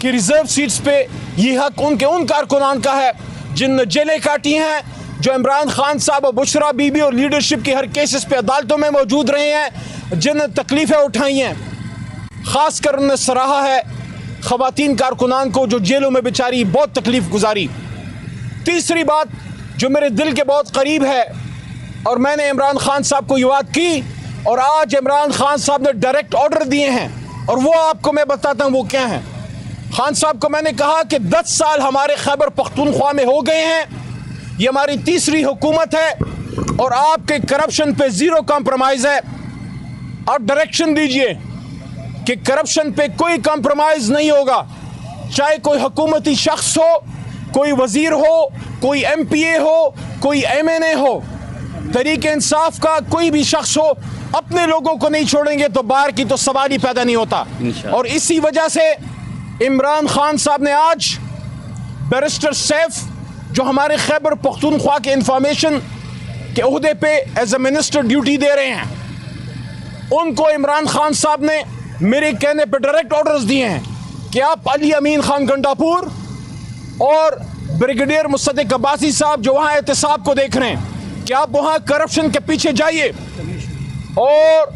कि reserve seats पे ये हक उन कारकुनान का है जिन जेलें काटी हैं, जो इमरान खान साहब और बुशरा बीबी और लीडरशिप के हर केसेस पे अदालतों में मौजूद रहे हैं, जिन तकलीफ़ें उठाई हैं। ख़ास कर उन्होंने सराहा है ख़वातीन कारकुनान को जो जेलों में बेचारी बहुत तकलीफ़ गुजारी। तीसरी बात जो मेरे दिल के बहुत करीब है और मैंने इमरान खान साहब को ये बात की और आज इमरान खान साहब ने डायरेक्ट ऑर्डर दिए हैं और वो आपको मैं बताता हूँ वो क्या हैं। खान साहब को मैंने कहा कि 10 साल हमारे खैबर पख्तूनख्वा में हो गए हैं, ये हमारी तीसरी हुकूमत है और आपके करप्शन पे ज़ीरो कॉम्प्रोमाइज़ है। और डायरेक्शन दीजिए कि करप्शन पे कोई कॉम्प्रोमाइज़ नहीं होगा, चाहे कोई हुकूमती शख्स हो, कोई वज़ीर हो, कोई MPA हो, कोई MNA हो, तरीके इंसाफ का कोई भी शख्स हो, अपने लोगों को नहीं छोड़ेंगे तो बाहर की तो सवाल ही पैदा नहीं होता। और इसी वजह से इमरान खान साहब ने आज बैरिस्टर सैफ जो हमारे खैबर पख्तूनख्वा के इंफॉर्मेशन के ओहदे पे एज ए मिनिस्टर ड्यूटी दे रहे हैं, उनको इमरान खान साहब ने मेरे कहने पे डायरेक्ट ऑर्डर्स दिए हैं कि आप अली अमीन खान गंडापुर और ब्रिगेडियर मुसद्दिक अब्बासी साहब जो वहाँ एहतसाब को देख रहे हैं कि आप वहाँ करप्शन के पीछे जाइए और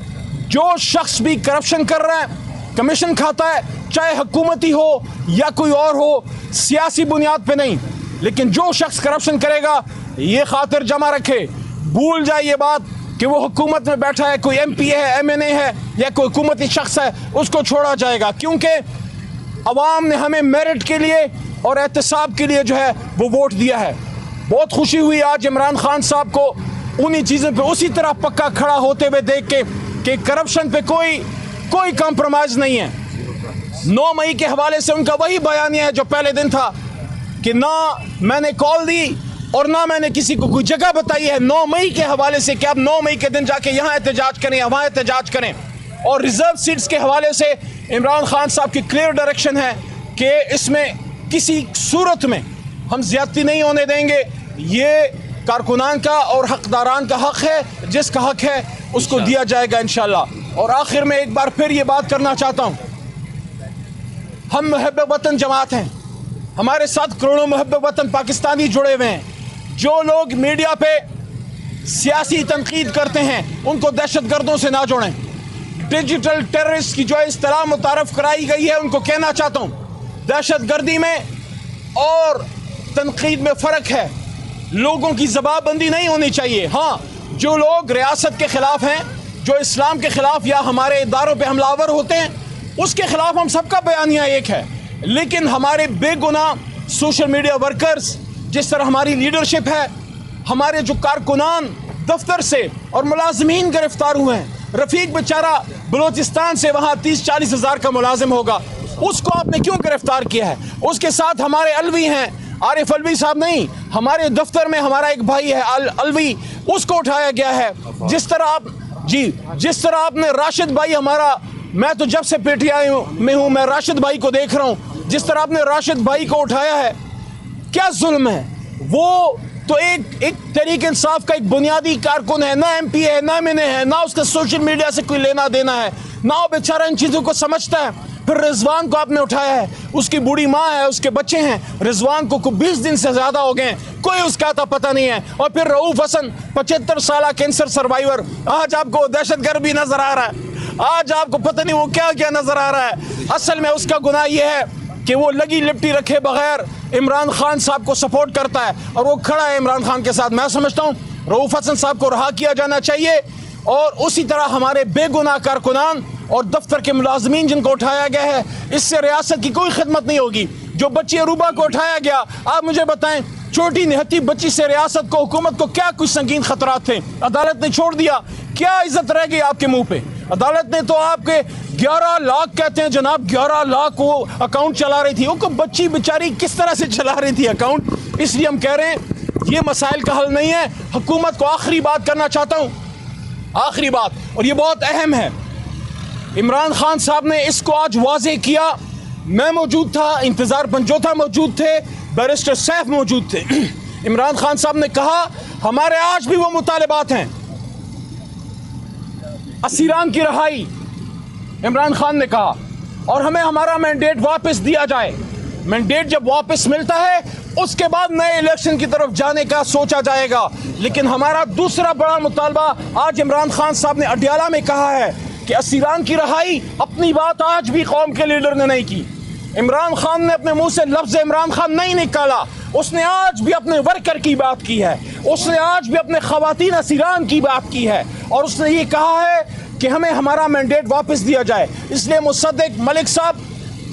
जो शख्स भी करप्शन कर रहा है, कमीशन खाता है, चाहे हुकूमती हो या कोई और हो, सियासी बुनियाद पे नहीं, लेकिन जो शख्स करप्शन करेगा ये खातिर जमा रखे, भूल जाए ये बात कि वो हुकूमत में बैठा है, कोई MPA है, MNA है या कोई हुकूमती शख्स है, उसको छोड़ा जाएगा। क्योंकि अवाम ने हमें मेरिट के लिए और एहतसाब के लिए जो है वो वोट दिया है। बहुत खुशी हुई आज इमरान खान साहब को उन्हीं चीज़ों पे उसी तरह पक्का खड़ा होते हुए देख के कि करप्शन पे कोई कॉम्प्रोमाइज़ नहीं है। 9 मई के हवाले से उनका वही बयानिया है जो पहले दिन था कि ना मैंने कॉल दी और ना मैंने किसी को कोई जगह बताई है 9 मई के हवाले से कि आप 9 मई के दिन जाके यहाँ एहतजाज करें या वहाँ एहतजाज करें। और रिजर्व सीट्स के हवाले से इमरान खान साहब की क्लियर डायरेक्शन है कि इसमें किसी सूरत में हम ज्यादती नहीं होने देंगे। ये कारकुनान का और हकदारान का हक है, जिसका हक है उसको दिया जाएगा इंशाल्लाह। और आखिर में एक बार फिर ये बात करना चाहता हूँ, हम मुहब्बे वतन जमात हैं, हमारे साथ करोड़ों मुहब्बे वतन पाकिस्तानी जुड़े हुए हैं। जो लोग मीडिया पे सियासी तनकीद करते हैं उनको दहशतगर्दों से ना जोड़ें। डिजिटल टेररिस्ट की जो इस्तिलाह मुतारफ कराई गई है उनको कहना चाहता हूँ, दहशतगर्दी में और तनकीद में फ़र्क है। लोगों की ज़बाबंदी नहीं होनी चाहिए। हाँ, जो लोग रियासत के ख़िलाफ़ हैं, जो इस्लाम के ख़िलाफ़ या हमारे इदारों पे हमलावर होते हैं, उसके ख़िलाफ़ हम सबका बयानिया एक है। लेकिन हमारे बेगुनाह सोशल मीडिया वर्कर्स, जिस तरह हमारी लीडरशिप है, हमारे जो कारकुनान दफ्तर से और मुलाजमीन गिरफ्तार हुए हैं, रफ़ीक बेचारा बलोचिस्तान से वहाँ 30-40 हज़ार का मुलाजिम होगा, उसको आपने क्यों गिरफ्तार किया है? उसके साथ हमारे अलवी हैं, आरिफ अलवी साहब नहीं, हमारे दफ्तर में हमारा एक भाई है अलवी, उसको उठाया गया है। जिस तरह आपने राशिद भाई हमारा, मैं तो जब से PTI में हूँ मैं राशिद भाई को देख रहा हूँ, जिस तरह आपने राशिद भाई को उठाया है, क्या जुल्म है? वो तो एक तहरीक इंसाफ का एक बुनियादी कारकुन है, ना MPA है, ना MNA है, ना उसका सोशल मीडिया से कोई लेना देना है, ना वो बेचारा इन चीज़ों को समझता है। फिर रिजवान को आपने उठाया है, उसकी बूढ़ी माँ है, उसके बच्चे हैं, रिजवान को 20 दिन से ज़्यादा हो गए, कोई उसका आता पता नहीं है। और फिर रऊफ हसन 75 साल कैंसर सर्वाइवर, आज आपको दहशतगर्द भी नज़र आ रहा है, आज आपको पता नहीं वो क्या क्या नज़र आ रहा है। असल में उसका गुनाह ये है कि वो लगी लिपटी रखे बगैर इमरान खान साहब को सपोर्ट करता है और वो खड़ा है इमरान खान के साथ। मैं समझता हूँ रऊफ हसन साहब को रहा किया जाना चाहिए और उसी तरह हमारे बेगुनाह कारकुनान और दफ्तर के मुलाजमीन जिनको उठाया गया है, इससे रियासत की कोई खिदमत नहीं होगी। जो बच्ची अरूबा को उठाया गया, आप मुझे बताएं, छोटी निहत्ती बच्ची से रियासत को, हुकूमत को क्या कुछ संगीन खतरात थे? अदालत ने छोड़ दिया, क्या इज्जत रह गई आपके मुंह पे? अदालत ने तो आपके 11 लाख कहते हैं जनाब, 11 लाख वो अकाउंट चला रही थी। वो बच्ची बेचारी किस तरह से चला रही थी अकाउंट? इसलिए हम कह रहे हैं ये मसाइल का हल नहीं है। हुकूमत को आखिरी बात करना चाहता हूँ, आखिरी बात, और ये बहुत अहम है। इमरान खान साहब ने इसको आज वाज़ेह किया, मैं मौजूद था, इंतज़ार पंजोथा मौजूद थे, बैरिस्टर सैफ मौजूद थे। इमरान खान साहब ने कहा हमारे आज भी वो मुतालबात हैं, असीरान की रहाई। इमरान खान ने कहा और हमें हमारा मैंडेट वापस दिया जाए। मैंडेट जब वापस मिलता है उसके बाद नए इलेक्शन की तरफ जाने का सोचा जाएगा। लेकिन हमारा दूसरा बड़ा मुतालबा, आज इमरान खान साहब ने अडयाला में कहा है कि असीरान की रहाई, अपनी बात आज भी कौम के लीडर ने नहीं की। इमरान खान ने अपने मुंह से लफ्ज़ इमरान खान नहीं निकाला। उसने आज भी अपने वर्कर की बात की है, उसने आज भी अपने ख़वातीन असीरान की बात की है, और उसने ये कहा है कि हमें हमारा मैंडेट वापस दिया जाए। इसलिए मुसद्दिक मलिक साहब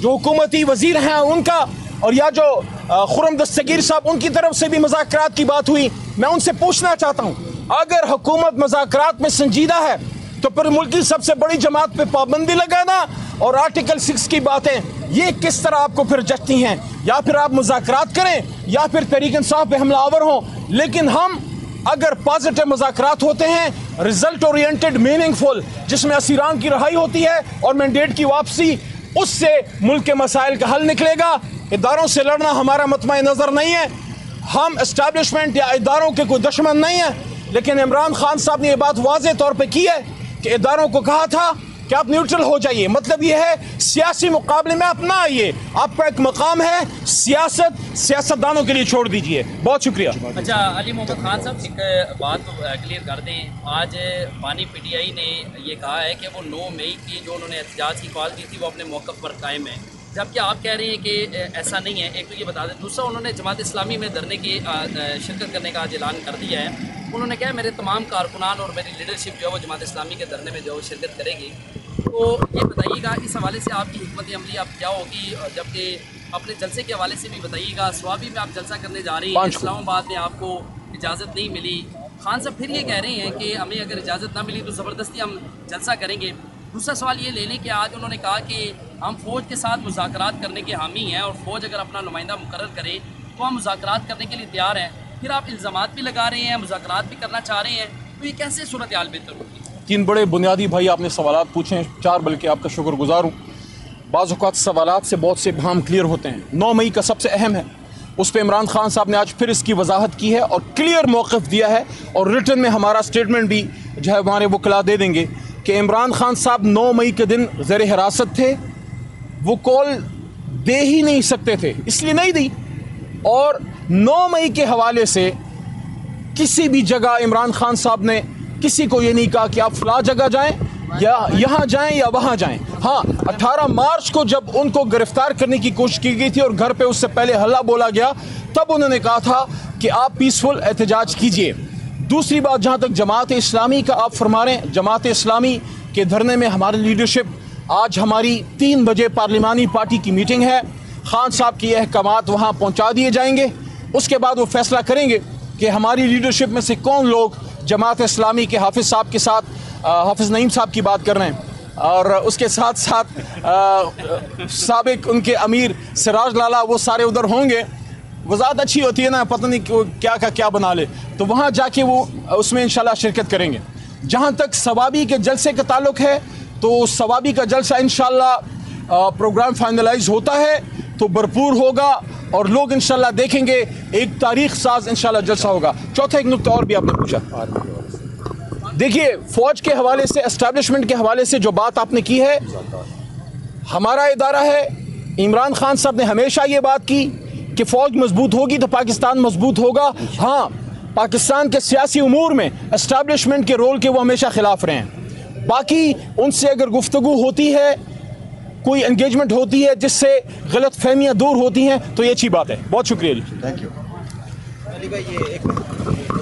जो हुकूमती वजीर हैं उनका, और या जो खुर्रम दस्तगीर साहब, उनकी तरफ से भी मुज़ाकरात की बात हुई। मैं उनसे पूछना चाहता हूँ, अगर हुकूमत मुज़ाकरात में संजीदा है तो फिर मुल्क की सबसे बड़ी जमात पे पाबंदी लगाना और आर्टिकल 6 की बातें, ये किस तरह आपको फिर जचती हैं? या फिर आप मुज़ाकरात करें या फिर तहरीक इंसाफ पे हमलावर हों। लेकिन हम अगर पॉजिटिव मुज़ाकरात होते हैं, रिजल्ट ओरिएंटेड, मीनिंगफुल, जिसमें असीरान की रहाई होती है और मैंडेट की वापसी, उससे मुल्क के मसाइल का हल निकलेगा। इदारों से लड़ना हमारा मतमय नज़र नहीं है। हम एस्टैब्लिशमेंट या इदारों के कोई दुश्मन नहीं है। लेकिन इमरान खान साहब ने यह बात वाज़ेह तौर पर की है कि इदारों को कहा था कि आप न्यूट्रल हो जाइए। मतलब ये है सियासी मुकाबले में अपना आइए, आपका एक मकाम है, सियासत सियासतदानों के लिए छोड़ दीजिए। बहुत शुक्रिया। अच्छा, अली मोहम्मद खान साहब, एक बात क्लियर कर दें। आज पानी PTI ने ये कहा है कि वो 9 मई की जो उन्होंने एहतजाज की कॉल की थी वो अपने मौक़िफ़ पर कायम है, जबकि आप कह रहे हैं कि ऐसा नहीं है। एक तो ये बता दें, दूसरा उन्होंने जमात इस्लामी में धरने की शिरकत करने का आज ऐलान कर दिया है। उन्होंने कहा मेरे तमाम कारकुनान और मेरी लीडरशिप जो है वो जमात इस्लामी के धरने में जो शिरकत करेगी। तो ये बताइएगा, इस हवाले से आपकी हिकमत अमली आप क्या होगी? जबकि अपने जलसे के हवाले से भी बताइएगा। स्वाबी में आप जलसा करने जा रही हैं, इस्लामाबाद में आपको इजाज़त नहीं मिली। खान साहब फिर ये कह रहे हैं कि हमें अगर इजाज़त ना मिली तो ज़बरदस्ती हम जलसा करेंगे। दूसरा सवाल ये ले लें कि आज उन्होंने कहा कि हम फ़ौज के साथ मुज़ाकरात करने के हामी हैं और फ़ौज अगर अपना नुमाइंदा मुकर्रर करे तो हम मुज़ाकरात करने के लिए तैयार हैं। फिर आप इल्ज़ामात भी लगा रहे हैं, मुज़ाकरात भी करना चाह रहे हैं, तो ये कैसे सूरत हाल बेहतर होगी? 3 बड़े बुनियादी भाई आपने सवालात पूछे हैं, 4 बल्कि आपका शुक्रगुजार हूँ। बाज़ औक़ात सवालात से बहुत से इब्हाम क्लियर होते हैं। 9 मई का सबसे अहम है, उस पर इमरान खान साहब ने आज फिर इसकी वजाहत की है और क्लियर मौक़िफ़ दिया है, और रिटन में हमारा स्टेटमेंट भी जो है हमारे वकला दे देंगे कि इमरान खान साहब 9 मई के दिन ज़ेर हिरासत थे। वो कॉल दे ही नहीं सकते थे, इसलिए नहीं दी। और 9 मई के हवाले से किसी भी जगह इमरान खान साहब ने किसी को ये नहीं कहा कि आप फला जगह जाएं या यहाँ जाएं या वहाँ जाएं। हाँ, 18 मार्च को जब उनको गिरफ्तार करने की कोशिश की गई थी और घर पे उससे पहले हल्ला बोला गया, तब उन्होंने कहा था कि आप पीसफुल एहतजाज कीजिए। दूसरी बात, जहाँ तक जमात इस्लामी का आप फरमा रहे हैं, जमात इस्लामी के धरने में हमारी लीडरशिप, आज हमारी 3 बजे पार्लिमानी पार्टी की मीटिंग है। खान साहब की अहकामात वहाँ पहुँचा दिए जाएंगे। उसके बाद वो फैसला करेंगे कि हमारी लीडरशिप में से कौन लोग जमात इस्लामी के हाफिज़ साहब के साथ, हाफिज़ नईम साहब की बात कर रहे हैं, और उसके साथ साथ साबिक उनके अमीर सिराज लाला, वो सारे उधर होंगे। वज़ाहत अच्छी होती है ना, पता नहीं क्या का क्या बना ले, तो वहाँ जाके वो उसमें इंशाल्लाह शिरकत करेंगे। जहाँ तक सवाबी के जलसे का ताल्लुक़ है, तो सवाबी का जलसा इंशाल्लाह प्रोग्राम फाइनलाइज होता है तो भरपूर होगा और लोग इंशाल्लाह देखेंगे, एक तारीख साज इंशाल्लाह जलसा होगा। चौथा एक नुक्ता और भी आपने पूछा, देखिए फ़ौज के हवाले से, एस्टैब्लिशमेंट के हवाले से जो बात आपने की है, हमारा इदारा है। इमरान खान साहब ने हमेशा ये बात की कि फ़ौज मजबूत होगी तो पाकिस्तान मजबूत होगा। हाँ, पाकिस्तान के सियासी उमूर में एस्टैब्लिशमेंट के रोल के वो हमेशा खिलाफ रहे हैं। बाकी उनसे अगर गुफ्तगू होती है, कोई एंगेजमेंट होती है जिससे गलत फहमियाँ दूर होती हैं, तो ये अच्छी बात है। बहुत शुक्रिया जी, थैंक यू।